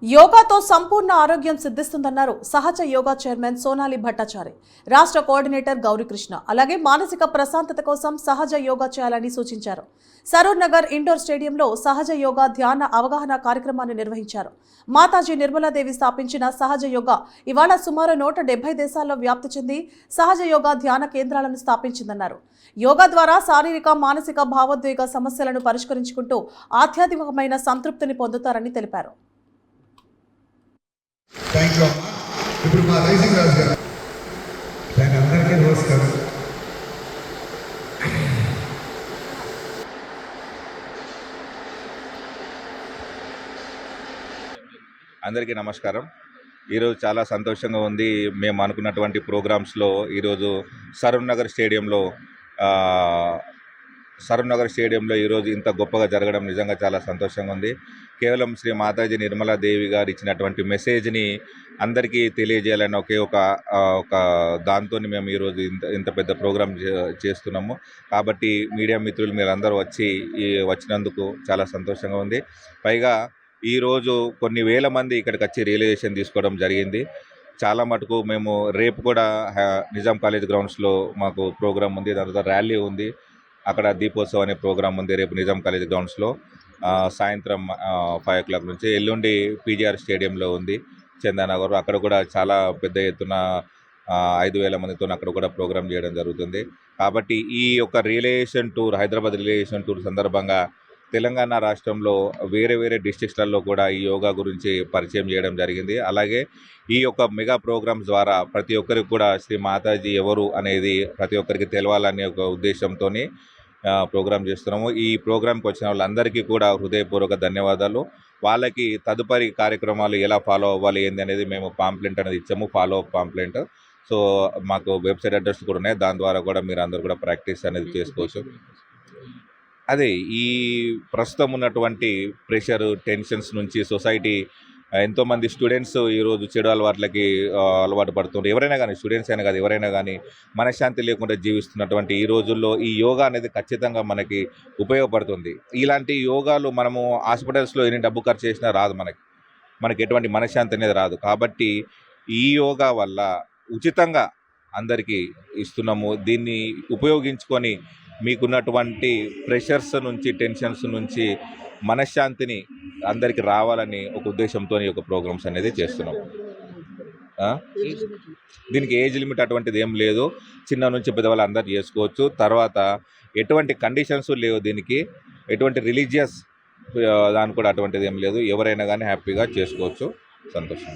యోగాతో సంపూర్ణ ఆరోగ్యం సిద్ధిస్తుందన్నారు సహజ యోగా చైర్మన్ సోనాలి భట్టాచారి. రాష్ట్ర కోఆర్డినేటర్ గౌరీకృష్ణ అలాగే మానసిక ప్రశాంతత కోసం సహజ యోగా చేయాలని సూచించారు. సరూర్ నగర్ ఇండోర్ స్టేడియంలో సహజ యోగా ధ్యాన అవగాహన కార్యక్రమాన్ని నిర్వహించారు. మాతాజీ నిర్మలాదేవి స్థాపించిన సహజ యోగా ఇవాళ సుమారు 170 దేశాల్లో వ్యాప్తి చెంది సహజ యోగా ధ్యాన కేంద్రాలను స్థాపించిందన్నారు. యోగా ద్వారా శారీరక మానసిక భావోద్వేగ సమస్యలను పరిష్కరించుకుంటూ ఆధ్యాత్మికమైన సంతృప్తిని పొందుతారని తెలిపారు. థ్యాంక్ యూ అమ్మా. ఇప్పుడు మా రైసింగ్ రాజు గారు అందరికీ నమస్కారం. అందరికీ నమస్కారం. ఈరోజు చాలా సంతోషంగా ఉంది. మేము అనుకున్నటువంటి ప్రోగ్రామ్స్లో ఈరోజు సరూర్ నగర్ స్టేడియంలో ఈరోజు ఇంత గొప్పగా జరగడం నిజంగా చాలా సంతోషంగా ఉంది. కేవలం శ్రీ మాతాజీ నిర్మలాదేవి గారు ఇచ్చినటువంటి మెసేజ్ని అందరికీ తెలియజేయాలని ఒక దాంతో మేము ఈరోజు ఇంత పెద్ద ప్రోగ్రాం చేస్తున్నాము. కాబట్టి మీడియా మిత్రులు మీరందరూ వచ్చినందుకు చాలా సంతోషంగా ఉంది. పైగా ఈరోజు కొన్ని వేల మంది ఇక్కడికి వచ్చి రియలైజేషన్ తీసుకోవడం జరిగింది. చాలా మటుకు మేము రేపు కూడా నిజాం కాలేజ్ గ్రౌండ్స్లో మాకు ప్రోగ్రాం ఉంది. దాని తర్వాత ర్యాలీ ఉంది. అక్కడ దీపోత్సవం అనే ప్రోగ్రాం ఉంది రేపు నిజాం కాలేజ్ గ్రౌండ్స్లో సాయంత్రం 5 o'clock నుంచి. ఎల్లుండి పీజీఆర్ స్టేడియంలో ఉంది చందానగర్. అక్కడ కూడా చాలా పెద్ద ఎత్తున 5,000 మందితో అక్కడ కూడా ప్రోగ్రాం చేయడం జరుగుతుంది. కాబట్టి ఈ యొక్క realization tour, Hyderabad realization tour సందర్భంగా తెలంగాణ రాష్ట్రంలో వేరే డిస్ట్రిక్ట్స్లలో కూడా ఈ యోగా గురించి పరిచయం చేయడం జరిగింది. అలాగే ఈ యొక్క మెగా ప్రోగ్రామ్స్ ద్వారా ప్రతి ఒక్కరికి కూడా శ్రీ మాతాజీ ఎవరు అనేది ప్రతి ఒక్కరికి తెలవాలనే ఒక ఉద్దేశంతో ప్రోగ్రాం చేస్తున్నాము. ఈ ప్రోగ్రాంకి వచ్చిన వాళ్ళందరికీ కూడా హృదయపూర్వక ధన్యవాదాలు. వాళ్ళకి తదుపరి కార్యక్రమాలు ఎలా ఫాలో అవ్వాలి ఏంది అనేది మేము పాంప్లెంట్ అనేది ఇచ్చాము, ఫాలో అప్ పాంప్లెంట్. సో మాకు వెబ్సైట్ అడ్రస్ కూడా ఉన్నాయి. దాని ద్వారా కూడా మీరు అందరూ కూడా ప్రాక్టీస్ అనేది చేసుకోవచ్చు. అదే ఈ ప్రస్తుతం ఉన్నటువంటి ప్రెషర్, టెన్షన్స్ నుంచి సొసైటీ ఎంతోమంది స్టూడెంట్స్ ఈరోజు చెడు అలవాటు పడుతుంటారు. ఎవరైనా కానీ, స్టూడెంట్స్ అయినా కాదు, ఎవరైనా కానీ మనశ్శాంతి లేకుండా జీవిస్తున్నటువంటి ఈ రోజుల్లో ఈ యోగా అనేది ఖచ్చితంగా మనకి ఉపయోగపడుతుంది. ఇలాంటి యోగాలు మనము హాస్పిటల్స్లో ఎన్ని డబ్బు ఖర్చు చేసినా రాదు, మనకి ఎటువంటి మనశ్శాంతి అనేది రాదు. కాబట్టి ఈ యోగా వల్ల ఉచితంగా అందరికీ ఇస్తున్నాము. దీన్ని ఉపయోగించుకొని మీకున్నటువంటి ప్రెషర్స్ నుంచి, టెన్షన్స్ నుంచి మనశ్శాంతిని అందరికీ రావాలని ఒక ఉద్దేశంతో ఈ యొక్క ప్రోగ్రామ్స్ అనేది చేస్తున్నాం. దీనికి ఏజ్ లిమిట్ అటువంటిది ఏం లేదు. చిన్న నుంచి పెద్దవాళ్ళు అందరూ చేసుకోవచ్చు. తర్వాత ఎటువంటి కండిషన్స్ లేవు, దీనికి ఎటువంటి రిలీజియస్ దాని కూడా అటువంటిది ఏం లేదు. ఎవరైనా కానీ హ్యాపీగా చేసుకోవచ్చు. సంతోషం.